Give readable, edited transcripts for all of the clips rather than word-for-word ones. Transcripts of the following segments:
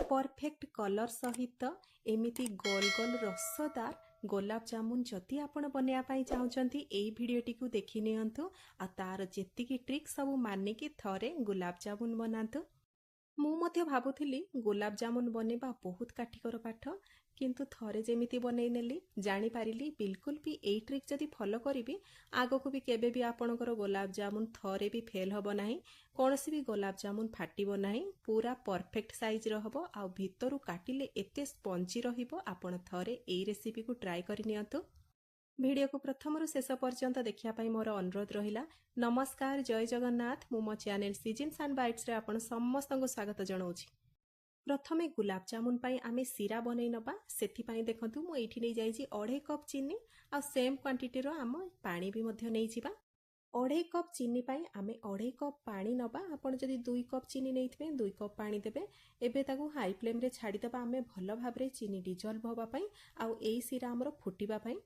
Perfect colour सहित एमिति गोल गोल रसदार गोलाप जामुन जदि आपण बनैया पई चाहउचंती एई भिडियोटी को देखि नियंतु आ तार जेतिकी ट्रिक सब मानिकी थरे गुलाब जामुन बनातु। ମୁଁ ମଧ୍ୟ ଭାବୁଥିଲି ଗୋଲାପ ଜାମୁନ ବନେଇବା ବହୁତ କାଠିକର ପାଠ, କିନ୍ତୁ ଥରେ ଯେମିତି ବନେଇ ନେଲି ଜାଣିପାରିଲି ବିଲକୁଲ ବି ଏଇ ଟ୍ରିକ୍ ଯଦି ଫଲୋ କରିବି ଆଗକୁ ବି କେବେ ବି ଆପଣଙ୍କର ଗୋଲାପ ଜାମୁନ ଥରେ ବି ଫେଲ୍ ହେବ ନାହିଁ। କୌଣସି ବି ଗୋଲାପ ଜାମୁନ ଫାଟିବ ନାହିଁ, ପୁରା ପରଫେକ୍ଟ ସାଇଜର ହେବ ଆଉ ଭିତରୁ କାଟିଲେ ଏତେ ସ୍ପଞ୍ଜି ରହିବ। ଆପଣ ଥରେ ଏଇ ରେସିପିକୁ ଟ୍ରାଏ କରି ନିଅନ୍ତୁ। भिडियो को प्रथम शेष पर्यंत देखा मोर अनुरोध रहा। नमस्कार, जय जगन्नाथ। मु मो चैनल सीजन्स एंड बाइट्स रे आपण समस्त को स्वागत जनाऊँ। प्रथमे गुलाब जामुन पाई आमे सीरा बनई नबा। सेथिपाई देखंतु मु एठी नै जाईची 2.5 कप चीनी आ सेम क्वांटिटी रो आम पानी भी मध्य नै जिबा। 2.5 कप चीनी पाई आमे 2.5 कप पानी नबा। आपण जदि 2 कप चीनी नैथिबे 2 कप पानी देबे। एबे ताकू हाई फ्लेम रे छाडी दबा आमे भलो भाबरे चीनी डिजॉल्व होबा पाई आ एई सीरा हमरो फुटीबा पाई।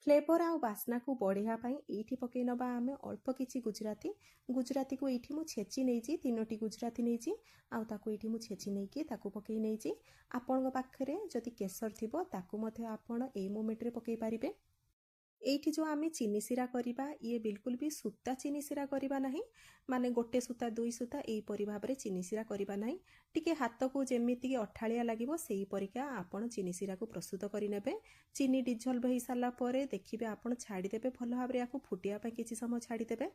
फ्लेवर आउ बास्ना को बढ़िया पाई एठी पकई नबा आमे अल्प किछि गुजराती को एठी मु छेची नैची 3टी गुजराती नैची आउ ताकू एठी मु छेची नैकी ताकू पकई नैची। आपन पाखरे जदि केसर थिबो ताकू मध्ये आपण एई मोमेंट रे पकई पारिबे। एठी जो आमे चीनी सीरा करिबा ये बिल्कुल भी सूता चीनी सीरा करिबा नाही, माने गोटे सूता 2 सूता एई परि भाबरे चीनी सीरा करिबा नाही। टिके हाथ को जेमिति कि अठाळिया लागिबो सेही परिका आपण चीनी सीरा को प्रस्तुत करि नेबे। चीनी डिजॉल्व होई साला परे देखिबे आपण छाडी देबे भलो भाबरे याकू फुटिया पय किछि समय छाडी देबे।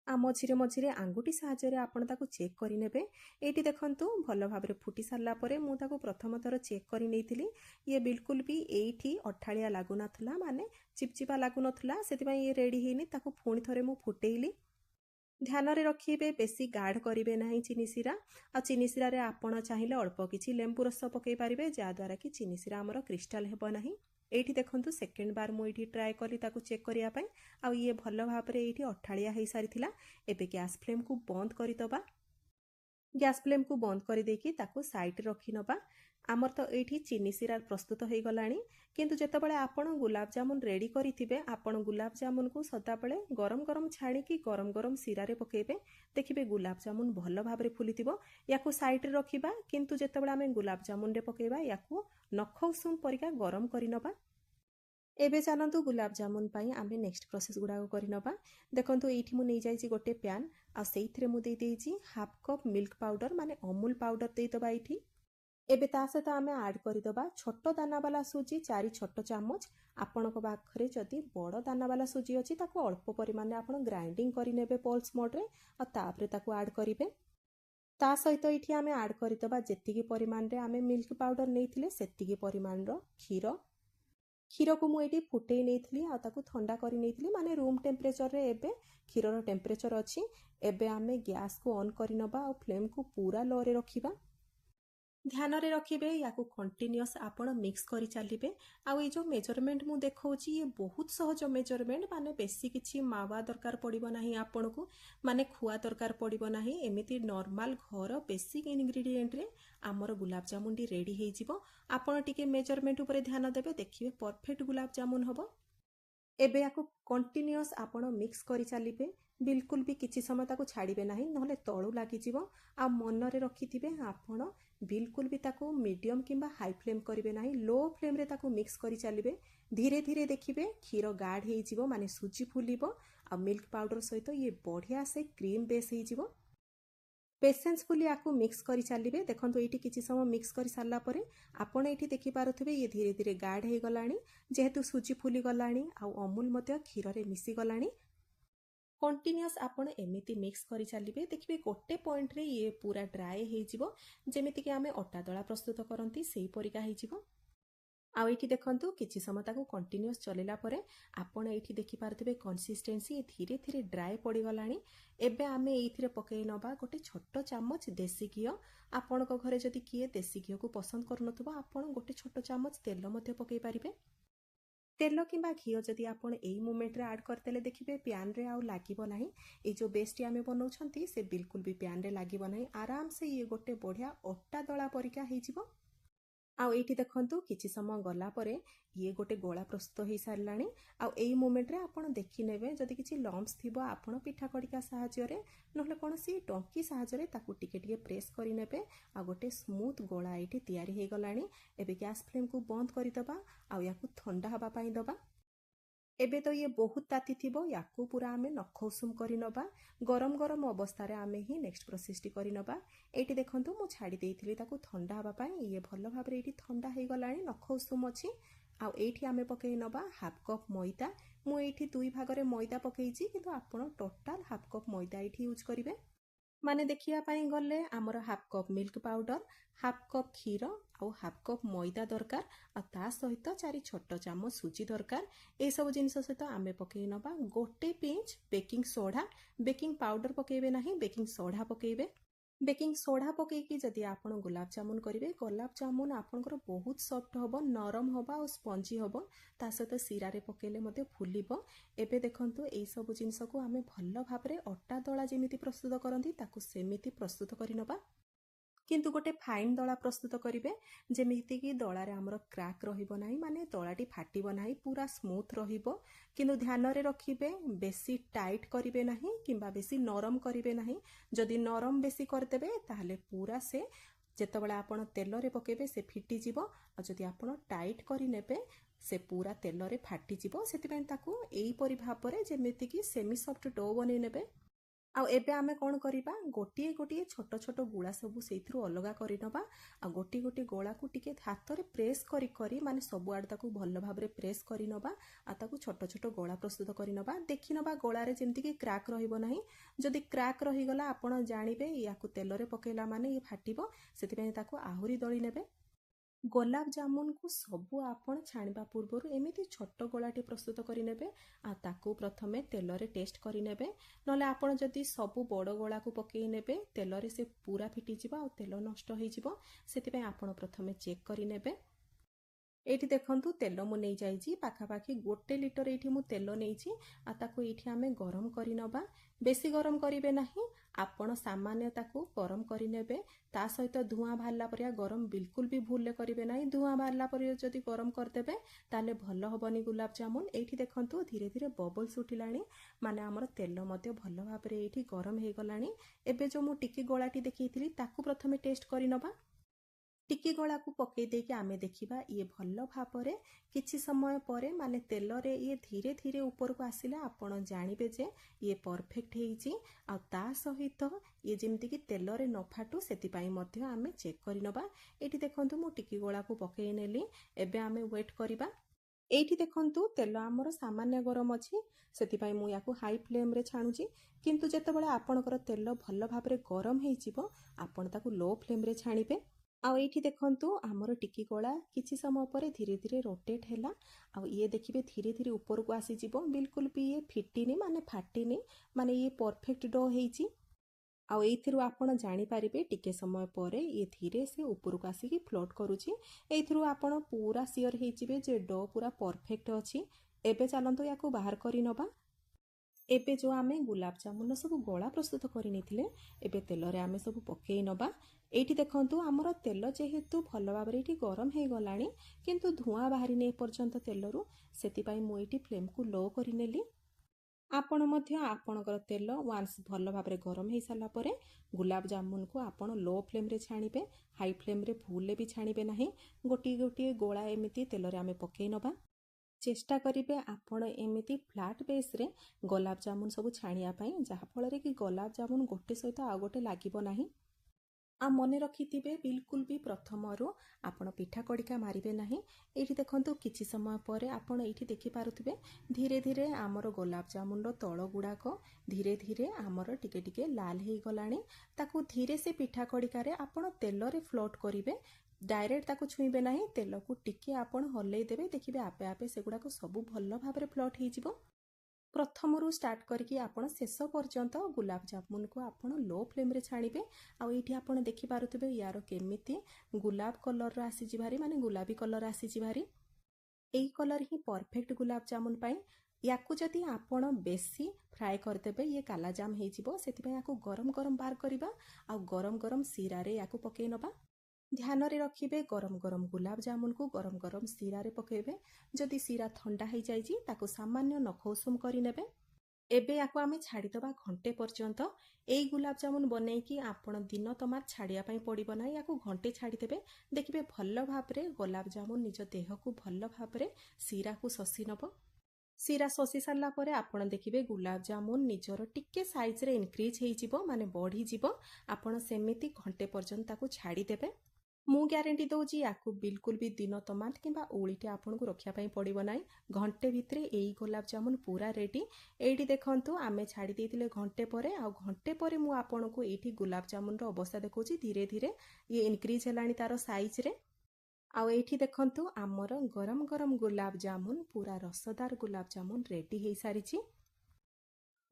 आ मझिरे मझिरे आंगुठी साहाय्य आपण ताकू चेक करि नेबे। एठी देखंतु भलो भाबरे फुटी साला परे मु ताकू प्रथम थर चेक करि नेइथिली। ये बिल्कुल भी एठी अठाळिया लागु नथला, माने चिपचिपा लागु नथला, सेति पय ये रेडी हेनी। ताकू पुणी थरे मु फुटेइली। ध्यान रे रखिबे बेसी गाढ़ करिवे नाही चीनी सीरा। आ चीनी सीरा रे आपण चाहिले अल्प किछि लेंबू रस पकई पारिबे, जा द्वारा कि चीनी सीरा हमर क्रिस्टल हेबो नाही। एठी देखंतु सेकेंड बार मु एठी ट्राई कली ताकू चेक करिया पय आ ये भलो भाबरे एठी अठाळिया हेई सारिथिला। एबे गैस फ्लेम को बंद करि दबा। गैस फ्लेम को बंद कर देकी ताकू साइड रखि नबा। आमर तो एठी चीनी सीरा प्रस्तुत हो गलानी। किंतु जेतेबेले आपण गुलाब जामुन रेडी करिथिबे आपण गुलाब जामुन को सदा बेले गरम गरम छाणी की गरम गरम सीरा रे पकेबे। देखिबे गुलाब जामुन भलो भाबरे फुलिथिबो। याकू साइड रे रखिबा, किंतु जेतेबेले आमे गुलाब जामुन रे पकेबा याकू नख उषुम परिका गरम करि नबा। एबे चलंतु गुलाब जामुन पाई आमे नेक्स्ट प्रोसेस गुडा करि नबा। देखंतु एठी मु नै जाईची गोटे पैन आ सेइथरे मु देई देईची हाफ कप मिल्क पाउडर, माने अमूल पाउडर देई दबा एठी। एबे ता सहित आमे ऐड करि दबा छोटो दाना वाला सूजी 4 छोटो चामच। आपनको पाखरे जदि बड़ दाना वाला सूजी अछि ताको अल्प परिमाण आपण ग्राइंडिंग करि नेबे पल्स मोड रे आ तापरे ताको ऐड करिवे। ता सहित एठी आमे ऐड करि दबा जेतिकी परिमाण रे आमे मिल्क पाउडर नेइथिले सेतिकी परिमाण रो क्षीर को मुझे फुटई नहीं आ ताकू ठंडा कर नहीं, माने रूम टेम्परेचर रे एबे क्षीर टेम्परेचर अच्छी। एबे आमे गैस को ऑन कर नबा और फ्लेम को पूरा लो रे रखिबा। ध्यान रे रखिबे याकू कंटिन्यूअस आपण मिक्स करी चलिबे। आ ये जो मेजरमेंट मु देखौची ये बहुत सहज मेजरमेंट, माने बेसी किछि मावा दरकार पड़िबो नाही आपनको, माने खुआ दरकार पड़िबो नाही। एमिति नॉर्मल घर बेसिक इंग्रेडिएंट रे आमर गुलाब जामुन डी रेडी हेई जिवो। आपण टिके मेजरमेंट ऊपर ध्यान देबे, देखिबे परफेक्ट गुलाब जामुन हबो। एबे याकू कंटिन्यूअस आपण मिक्स करी चलिबे। बिल्कुल भी किछि समय ताकू छाड़िबे नाही, नहले तळु लागि जिवो। आ मन रे रखिथिबे आपण बिल्कुल भी ताकू मीडियम किंबा हाई फ्लेम करिवे नाही, लो फ्लेम रे ताकू मिक्स करी चलिबे। धीरे धीरे देखिबे क्षीर गाढ़ हेई जिवो, माने सूजी फुलिबो आ मिल्क पाउडर सहित ये बढ़िया से क्रीम बेस हेई जिवो। पेशेंसफुली याकू मिक्स करी चलिबे। देखंतु एठी किछि समय मिक्स करी सारला परे आपण एठी देखि पारुथिबे ये धीरे धीरे गाढ़ हेई गलानी, जेहेतु सूजी फुली गलानी आ अमूल मध्य क्षीर रे मिसी गलानी। कंटिन्यूअस आपण एमिति मिक्स करी चलिबे। देखिबे गोटे पॉइंट रे ये पूरा ड्राई हेई जिवो, जेमिति कि आमे अटा दळा प्रस्तुत करंती सेही परिका हेई जिवो। आ एठी देखंतु किछि समय ताकू कंटिन्यूअस चलेला परे आपण एठी देखि पारथिबे कंसिस्टेंसी धीरे धीरे ड्राई पड़ी गलानी। एबे आमे एथिरे पकेई नबा गोटे छोटो चामच देसी घियो। आपनको घरे जदि किए देसी घियो को पसंद करनथुबा आपण गोटे छोटो चामच तेल मध्य पकेई पारिबे। तेल किंबा घियो जदि आपण एई मोमेंट रे ऐड करतेले देखिबे पैन रे आउ लागिबो नाही। ए जो बेस्टी आमे बनौछंती से बिल्कुल भी पैन रे लागिबो नाही। आराम से ये गोटे बढ़िया अटा दळा परिका हेई जिवो। ଆଉ ଏଇଠି ଦେଖନ୍ତୁ କିଛି ସମୟ ଗଲା ପରେ ଇଏ ଗୋଟେ ଗୋଳା ପ୍ରସ୍ତୁତ ହେଇସାରିଲାଣି। ଆଉ ଏଇ ମୋମେଣ୍ଟରେ ଆପଣ ଦେଖିନେବେ ଯଦି କିଛି ଲମ୍ପସ୍ ଥିବ ଆପଣ ପିଠା କଡ଼ିକା ସାହାଯ୍ୟରେ ନହେଲେ କୌଣସି ଟଙ୍କି ସାହାଯ୍ୟରେ ତାକୁ ଟିକେ ଟିକେ ପ୍ରେସ୍ କରିନେବେ। ଆଉ ଗୋଟେ ସ୍ମୁଥ୍ ଗୋଳା ଏଇଠି ତିଆରି ହେଇଗଲାଣି। ଏବେ ଗ୍ୟାସ୍ ଫ୍ଲେମ୍କୁ ବନ୍ଦ କରିଦେବା ଆଉ ୟାକୁ ଥଣ୍ଡା ହେବା ପାଇଁ ଦେବା। ଏବେ ତ ଇଏ ବହୁତ ତାତି ଥିବ, ୟାକୁ ପୁରା ଆମେ ନଖ ଉଷୁମ କରି ନେବା। ଗରମ ଗରମ ଅବସ୍ଥାରେ ଆମେ ହିଁ ନେକ୍ସଟ ପ୍ରୋସେସଟି କରି ନେବା। ଏଇଠି ଦେଖନ୍ତୁ ମୁଁ ଛାଡ଼ି ଦେଇଥିଲି ତାକୁ ଥଣ୍ଡା ହେବା ପାଇଁ। ଇଏ ଭଲ ଭାବରେ ଏଇଠି ଥଣ୍ଡା ହେଇଗଲାଣି, ନଖ ଉଷୁମ ଅଛି। ଆଉ ଏଇଠି ଆମେ ପକେଇ ନେବା ହାଫ୍ କପ୍ ମଇଦା। ମୁଁ ଏଇଠି 2 ଭାଗରେ ମଇଦା ପକେଇଛି, କିନ୍ତୁ ଆପଣ ଟୋଟାଲ ହାଫ୍ କପ୍ ମଇଦା ଏଇଠି ୟୁଜ୍ କରିବେ। ମାନେ ଦେଖିବା ପାଇଁ ଗଲେ ଆମର half cup milk powder, half cup କ୍ଷୀର ଆଉ ହାଫ୍ କପ୍ ମଇଦା ଦରକାର। ଆଉ ତା ସହିତ 4 ଛୋଟ ଚାମଚ ସୁଜି ଦରକାର। ଏସବୁ ଜିନିଷ ସହିତ ଆମେ ପକେଇ ନେବା ଗୋଟେ ପିଞ୍ଚ ବେକିଂ ସୋଢା। ବେକିଂ ପାଉଡର ପକେଇବେ ନାହିଁ, ବେକିଂ ସୋଢା ପକେଇବେ। ବେକିଂ ସୋଢା ପକେଇକି ଯଦି ଆପଣ ଗୋଲାପ ଜାମୁନ କରିବେ, ଗୋଲାପ ଜାମୁନ ଆପଣଙ୍କର ବହୁତ ସଫ୍ଟ ହବ, ନରମ ହବ ଆଉ ସ୍ପଞ୍ଜି ହବ। ତା ସହିତ ଶିରାରେ ପକେଇଲେ ମଧ୍ୟ ଫୁଲିବ। ଏବେ ଦେଖନ୍ତୁ ଏଇ ସବୁ ଜିନିଷକୁ ଆମେ ଭଲ ଭାବରେ ଅଟା ଦଳା ଯେମିତି ପ୍ରସ୍ତୁତ କରନ୍ତି ତାକୁ ସେମିତି ପ୍ରସ୍ତୁତ କରି ନେବା। କିନ୍ତୁ ଗୋଟେ ଫାଇନ୍ ଦଳା ପ୍ରସ୍ତୁତ କରିବେ, ଯେମିତିକି ଦଳାରେ ଆମର କ୍ରାକ୍ ରହିବ ନାହିଁ, ମାନେ ଦଳାଟି ଫାଟିବ ନାହିଁ, ପୁରା ସ୍ମୁଥ୍ ରହିବ। କିନ୍ତୁ ଧ୍ୟାନରେ ରଖିବେ ବେଶୀ ଟାଇଟ୍ କରିବେ ନାହିଁ କିମ୍ବା ବେଶୀ ନରମ କରିବେ ନାହିଁ। ଯଦି ନରମ ବେଶୀ କରିଦେବେ ତାହେଲେ ପୁରା ସେ ଯେତେବେଳେ ଆପଣ ତେଲରେ ପକେଇବେ ସେ ଫିଟିଯିବ। ଆଉ ଯଦି ଆପଣ ଟାଇଟ୍ କରି ନେବେ ସେ ପୁରା ତେଲରେ ଫାଟିଯିବ। ସେଥିପାଇଁ ତାକୁ ଏଇପରି ଭାବରେ ଯେମିତିକି ସେମି ସଫ୍ଟ ଡୋ ବନେଇ ନେବେ। ଆଉ ଏବେ ଆମେ କ'ଣ କରିବା, ଗୋଟିଏ ଗୋଟିଏ ଛୋଟ ଛୋଟ ଗୁଳା ସବୁ ସେଇଥିରୁ ଅଲଗା କରିନେବା। ଆଉ ଗୋଟିଏ ଗୋଟିଏ ଗୋଳାକୁ ଟିକେ ହାତରେ ପ୍ରେସ୍ କରି କରି ମାନେ ସବୁଆଡ଼େ ତାକୁ ଭଲ ଭାବରେ ପ୍ରେସ୍ କରିନେବା। ଆଉ ତାକୁ ଛୋଟ ଛୋଟ ଗୋଳା ପ୍ରସ୍ତୁତ କରିନେବା। ଦେଖିନେବା ଗୋଳାରେ ଯେମିତିକି କ୍ରାକ୍ ରହିବ ନାହିଁ। ଯଦି କ୍ରାକ୍ ରହିଗଲା ଆପଣ ଜାଣିବେ ୟାକୁ ତେଲରେ ପକେଇଲା ମାନେ ଇଏ ଫାଟିବ। ସେଥିପାଇଁ ତାକୁ ଆହୁରି ଦଳି ନେବେ। ଗୋଲାପ ଜାମୁନକୁ ସବୁ ଆପଣ ଛାଣିବା ପୂର୍ବରୁ ଏମିତି ଛୋଟ ଗୋଳାଟି ପ୍ରସ୍ତୁତ କରିନେବେ। ଆଉ ତାକୁ ପ୍ରଥମେ ତେଲରେ ଟେଷ୍ଟ କରିନେବେ। ନହେଲେ ଆପଣ ଯଦି ସବୁ ବଡ଼ ଗୋଳାକୁ ପକେଇ ନେବେ ତେଲରେ ସେ ପୁରା ଫିଟିଯିବ ଆଉ ତେଲ ନଷ୍ଟ ହେଇଯିବ। ସେଥିପାଇଁ ଆପଣ ପ୍ରଥମେ ଚେକ୍ କରିନେବେ। ଏଇଠି ଦେଖନ୍ତୁ ତେଲ ମୁଁ ନେଇଯାଇଛି ପାଖାପାଖି 1 ଲିଟର ଏଇଠି ମୁଁ ତେଲ ନେଇଛି। ଆଉ ତାକୁ ଏଇଠି ଆମେ ଗରମ କରିନେବା। ବେଶୀ ଗରମ କରିବେ ନାହିଁ, ଆପଣ ସାମାନ୍ୟ ତାକୁ ଗରମ କରିନେବେ। ତା ସହିତ ଧୂଆଁ ବାହାରିଲା ପରିଆ ଗରମ ବିଲକୁଲ ବି ଭୁଲରେ କରିବେ ନାହିଁ। ଧୂଆଁ ବାହାରିଲା ପରେ ଯଦି ଗରମ କରିଦେବେ ତାହେଲେ ଭଲ ହବନି ଗୁଲାବ ଜାମୁନ। ଏଇଠି ଦେଖନ୍ତୁ ଧୀରେ ଧୀରେ ବବଲ୍ସ ଉଠିଲାଣି, ମାନେ ଆମର ତେଲ ମଧ୍ୟ ଭଲ ଭାବରେ ଏଇଠି ଗରମ ହେଇଗଲାଣି। ଏବେ ଯେଉଁ ମୁଁ ଟିକି ଗୋଳାଟି ଦେଖେଇଥିଲି ତାକୁ ପ୍ରଥମେ ଟେଷ୍ଟ କରିନେବା। ଟିକି ଗୋଳାକୁ ପକେଇ ଦେଇକି ଆମେ ଦେଖିବା ଇଏ ଭଲ ଭାବରେ କିଛି ସମୟ ପରେ ମାନେ ତେଲରେ ଇଏ ଧୀରେ ଧୀରେ ଉପରକୁ ଆସିଲେ ଆପଣ ଜାଣିବେ ଯେ ଇଏ ପରଫେକ୍ଟ ହେଇଛି। ଆଉ ତା ସହିତ ଇଏ ଯେମିତିକି ତେଲରେ ନ ଫାଟୁ ସେଥିପାଇଁ ମଧ୍ୟ ଆମେ ଚେକ୍ କରିନେବା। ଏଇଠି ଦେଖନ୍ତୁ ମୁଁ ଟିକି ଗୋଳାକୁ ପକେଇ ନେଲି। ଏବେ ଆମେ ୱେଟ୍ କରିବା। ଏଇଠି ଦେଖନ୍ତୁ ତେଲ ଆମର ସାମାନ୍ୟ ଗରମ ଅଛି, ସେଥିପାଇଁ ମୁଁ ୟାକୁ ହାଇ ଫ୍ଲେମ୍ରେ ଛାଣୁଛି। କିନ୍ତୁ ଯେତେବେଳେ ଆପଣଙ୍କର ତେଲ ଭଲ ଭାବରେ ଗରମ ହେଇଯିବ ଆପଣ ତାକୁ ଲୋ ଫ୍ଲେମ୍ରେ ଛାଣିବେ। ଆଉ ଏଇଠି ଦେଖନ୍ତୁ ଆମର ଟିକି ଗୋଳା କିଛି ସମୟ ପରେ ଧୀରେ ଧୀରେ ରୋଟେଟ୍ ହେଲା। ଆଉ ଇଏ ଦେଖିବେ ଧୀରେ ଧୀରେ ଉପରକୁ ଆସିଯିବ। ବିଲକୁଲ ବି ଇଏ ଫିଟିନି ମାନେ ଫାଟିନି, ମାନେ ଇଏ ପରଫେକ୍ଟ ଡୋ ହେଇଛି। ଆଉ ଏଇଥିରୁ ଆପଣ ଜାଣିପାରିବେ ଟିକେ ସମୟ ପରେ ଇଏ ଧୀରେ ସେ ଉପରକୁ ଆସିକି ଫ୍ଲୋଟ୍ କରୁଛି। ଏଇଥିରୁ ଆପଣ ପୁରା ସିଓର ହେଇଯିବେ ଯେ ଡୋ ପୁରା ପରଫେକ୍ଟ ଅଛି। ଏବେ ଚାଲନ୍ତୁ ୟାକୁ ବାହାର କରି ନେବା। ଏବେ ଯେଉଁ ଆମେ ଗୁଲାବ ଜାମୁନର ସବୁ ଗୋଳା ପ୍ରସ୍ତୁତ କରି ନେଇଥିଲେ ଏବେ ତେଲରେ ଆମେ ସବୁ ପକେଇ ନେବା। ଏଇଠି ଦେଖନ୍ତୁ ଆମର ତେଲ ଯେହେତୁ ଭଲ ଭାବରେ ଏଇଠି ଗରମ ହେଇଗଲାଣି, କିନ୍ତୁ ଧୂଆଁ ବାହାରିନି ଏପର୍ଯ୍ୟନ୍ତ ତେଲରୁ। ସେଥିପାଇଁ ମୁଁ ଏଇଠି ଫ୍ଲେମ୍କୁ ଲୋ କରିନେଲି। ଆପଣ ମଧ୍ୟ ଆପଣଙ୍କର ତେଲ ୱାନ୍ସ ଭଲ ଭାବରେ ଗରମ ହେଇସାରିଲା ପରେ ଗୁଲାବ ଜାମୁନକୁ ଆପଣ ଲୋ ଫ୍ଲେମ୍ରେ ଛାଣିବେ। ହାଇ ଫ୍ଲେମ୍ରେ ଭୁଲରେ ବି ଛାଣିବେ ନାହିଁ। ଗୋଟିଏ ଗୋଟିଏ ଗୋଳା ଏମିତି ତେଲରେ ଆମେ ପକେଇ ନେବା। ଚେଷ୍ଟା କରିବେ ଆପଣ ଏମିତି ଫ୍ଲାଟ୍ ବେସ୍ରେ ଗୋଲାପ ଜାମୁନ ସବୁ ଛାଣିବା ପାଇଁ, ଯାହାଫଳରେ କି ଗୋଲାପ ଜାମୁନ ଗୋଟେ ସହିତ ଆଉ ଗୋଟେ ଲାଗିବ ନାହିଁ। ଆଉ ମନେ ରଖିଥିବେ ବିଲକୁଲ ବି ପ୍ରଥମରୁ ଆପଣ ପିଠା କଡ଼ିକା ମାରିବେ ନାହିଁ। ଏଇଠି ଦେଖନ୍ତୁ କିଛି ସମୟ ପରେ ଆପଣ ଏଇଠି ଦେଖିପାରୁଥିବେ ଧୀରେ ଧୀରେ ଆମର ଗୋଲାପ ଜାମୁନର ତଳ ଗୁଡ଼ାକ ଧୀରେ ଧୀରେ ଆମର ଟିକେ ଟିକେ ଲାଲ ହେଇଗଲାଣି। ତାକୁ ଧୀରେ ସେ ପିଠା କଡ଼ିକାରେ ଆପଣ ତେଲରେ ଫ୍ଲୋଟ୍ କରିବେ। ଡାଇରେକ୍ଟ ତାକୁ ଛୁଇଁବେ ନାହିଁ, ତେଲକୁ ଟିକେ ଆପଣ ହଲେଇ ଦେବେ, ଦେଖିବେ ଆପେ ଆପେ ସେଗୁଡ଼ାକ ସବୁ ଭଲ ଭାବରେ ଫ୍ଲୋଟ୍ ହେଇଯିବ। ପ୍ରଥମରୁ ଷ୍ଟାର୍ଟ କରିକି ଆପଣ ଶେଷ ପର୍ଯ୍ୟନ୍ତ ଗୁଲାବ ଜାମୁନକୁ ଆପଣ ଲୋ ଫ୍ଲେମ୍ରେ ଛାଣିବେ। ଆଉ ଏଇଠି ଆପଣ ଦେଖିପାରୁଥିବେ ୟାର କେମିତି ଗୁଲାବ କଲର୍ର ଆସିଛି ଭାରି, ମାନେ ଗୁଲାବୀ କଲର୍ ଆସିଛି ଭାରି। ଏଇ କଲର୍ ହିଁ ପରଫେକ୍ଟ ଗୁଲାବ ଜାମୁନ ପାଇଁ। ୟାକୁ ଯଦି ଆପଣ ବେଶୀ ଫ୍ରାଏ କରିଦେବେ ଇଏ କାଲାଜାମ ହେଇଯିବ। ସେଥିପାଇଁ ୟାକୁ ଗରମ ଗରମ ବାହାର କରିବା ଆଉ ଗରମ ଗରମ ଶିରାରେ ୟାକୁ ପକେଇ ନେବା। ଧ୍ୟାନରେ ରଖିବେ ଗରମ ଗରମ ଗୁଲାବ ଜାମୁନକୁ ଗରମ ଗରମ ଶିରାରେ ପକାଇବେ। ଯଦି ଶିରା ଥଣ୍ଡା ହେଇଯାଇଛି ତାକୁ ସାମାନ୍ୟ ନଖ ଉଷୁମ କରିନେବେ। ଏବେ ୟାକୁ ଆମେ ଛାଡ଼ିଦେବା ଘଣ୍ଟେ ପର୍ଯ୍ୟନ୍ତ। ଏଇ ଗୁଲାବ ଜାମୁନ ବନେଇକି ଆପଣ ଦିନ ତମାମ ଛାଡ଼ିବା ପାଇଁ ପଡ଼ିବ ନାହିଁ। ୟାକୁ ଘଣ୍ଟେ ଛାଡ଼ିଦେବେ, ଦେଖିବେ ଭଲ ଭାବରେ ଗୋଲାପ ଜାମୁନ ନିଜ ଦେହକୁ ଭଲ ଭାବରେ ଶିରାକୁ ଶୋଷି ନେବ। ଶିରା ଶୋଷି ସାରିଲା ପରେ ଆପଣ ଦେଖିବେ ଗୁଲାବ ଜାମୁନ ନିଜର ଟିକେ ସାଇଜରେ ଇନକ୍ରିଜ୍ ହେଇଯିବ, ମାନେ ବଢ଼ିଯିବ। ଆପଣ ସେମିତି ଘଣ୍ଟେ ପର୍ଯ୍ୟନ୍ତ ତାକୁ ଛାଡ଼ିଦେବେ। ମୁଁ ଗ୍ୟାରେଣ୍ଟି ଦେଉଛି ୟାକୁ ବିଲକୁଲ ବି ଦିନ ତମାମ କିମ୍ବା ଓଳିଟେ ଆପଣଙ୍କୁ ରଖିବା ପାଇଁ ପଡ଼ିବ ନାହିଁ। ଘଣ୍ଟେ ଭିତରେ ଏଇ ଗୋଲାପ ଜାମୁନ ପୁରା ରେଡ଼ି। ଏଇଠି ଦେଖନ୍ତୁ ଆମେ ଛାଡ଼ି ଦେଇଥିଲେ ଘଣ୍ଟେ ପରେ, ଆଉ ଘଣ୍ଟେ ପରେ ମୁଁ ଆପଣଙ୍କୁ ଏଇଠି ଗୋଲାପ ଜାମୁନର ଅବସ୍ଥା ଦେଖାଉଛି। ଧୀରେ ଧୀରେ ଇଏ ଇନକ୍ରିଜ୍ ହେଲାଣି ତାର ସାଇଜରେ। ଆଉ ଏଇଠି ଦେଖନ୍ତୁ ଆମର ଗରମ ଗରମ ଗୁଲାବ ଜାମୁନ, ପୁରା ରସଦାର ଗୁଲାବ ଜାମୁନ ରେଡ଼ି ହେଇସାରିଛି।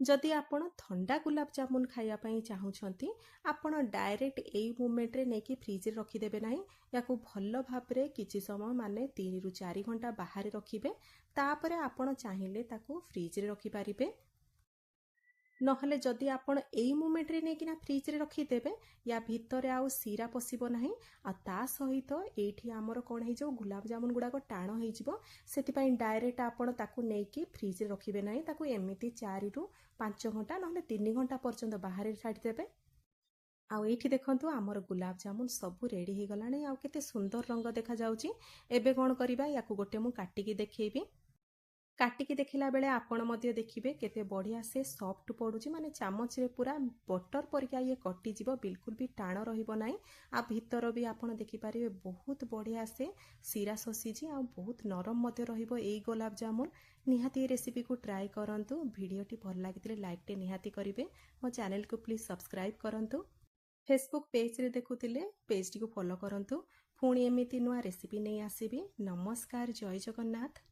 ଯଦି ଆପଣ ଥଣ୍ଡା ଗୁଲାବ ଜାମୁନ ଖାଇବା ପାଇଁ ଚାହୁଁଛନ୍ତି, ଆପଣ ଡାଇରେକ୍ଟ ଏଇ ମୋମେଣ୍ଟରେ ନେଇକି ଫ୍ରିଜରେ ରଖିଦେବେ ନାହିଁ। ୟାକୁ ଭଲ ଭାବରେ କିଛି ସମୟ ମାନେ 3 ରୁ 4 ଘଣ୍ଟା ବାହାରେ ରଖିବେ। ତାପରେ ଆପଣ ଚାହିଁଲେ ତାକୁ ଫ୍ରିଜରେ ରଖିପାରିବେ। ନହେଲେ ଯଦି ଆପଣ ଏଇ ମୋମେଣ୍ଟରେ ନେଇକିନା ଫ୍ରିଜରେ ରଖିଦେବେ, ୟା ଭିତରେ ଆଉ ଶିରା ପଶିବ ନାହିଁ। ଆଉ ତା ସହିତ ଏଇଠି ଆମର କ'ଣ ହେଇଯିବ, ଗୁଲାବ ଜାମୁନ ଗୁଡ଼ାକ ଟାଣ ହେଇଯିବ। ସେଥିପାଇଁ ଡାଇରେକ୍ଟ ଆପଣ ତାକୁ ନେଇକି ଫ୍ରିଜରେ ରଖିବେ ନାହିଁ। ତାକୁ ଏମିତି 4 ରୁ 5 ଘଣ୍ଟା ନହେଲେ 3 ଘଣ୍ଟା ପର୍ଯ୍ୟନ୍ତ ବାହାରେ ଛାଡ଼ିଦେବେ। ଆଉ ଏଇଠି ଦେଖନ୍ତୁ ଆମର ଗୁଲାବ ଜାମୁନ ସବୁ ରେଡ଼ି ହେଇଗଲାଣି। ଆଉ କେତେ ସୁନ୍ଦର ରଙ୍ଗ ଦେଖାଯାଉଛି। ଏବେ କ'ଣ କରିବା, ୟାକୁ ଗୋଟେ ମୁଁ କାଟିକି ଦେଖେଇବି। କାଟିକି ଦେଖିଲା ବେଳେ ଆପଣ ମଧ୍ୟ ଦେଖିବେ କେତେ ବଢ଼ିଆ ସେ ସଫ୍ଟ ପଡ଼ୁଛି, ମାନେ ଚାମଚରେ ପୁରା ବଟର ପରିକା ଇଏ କଟିଯିବ, ବିଲକୁଲ ବି ଟାଣ ରହିବ ନାହିଁ। ଆଉ ଭିତର ବି ଆପଣ ଦେଖିପାରିବେ ବହୁତ ବଢ଼ିଆ ସେ ଶିରା ଶୋଷିଛି, ଆଉ ବହୁତ ନରମ ମଧ୍ୟ ରହିବ ଏଇ ଗୋଲାପ ଜାମୁନ। ନିହାତି ଏ ରେସିପିକୁ ଟ୍ରାଏ କରନ୍ତୁ। ଭିଡ଼ିଓଟି ଭଲ ଲାଗିଥିଲେ ଲାଇକ୍ଟେ ନିହାତି କରିବେ। ମୋ ଚ୍ୟାନେଲକୁ ପ୍ଲିଜ୍ ସବସ୍କ୍ରାଇବ୍ କରନ୍ତୁ। ଫେସବୁକ୍ ପେଜରେ ଦେଖୁଥିଲେ ପେଜଟିକୁ ଫଲୋ କରନ୍ତୁ। ପୁଣି ଏମିତି ନୂଆ ରେସିପି ନେଇ ଆସିବି। ନମସ୍କାର, ଜୟ ଜଗନ୍ନାଥ।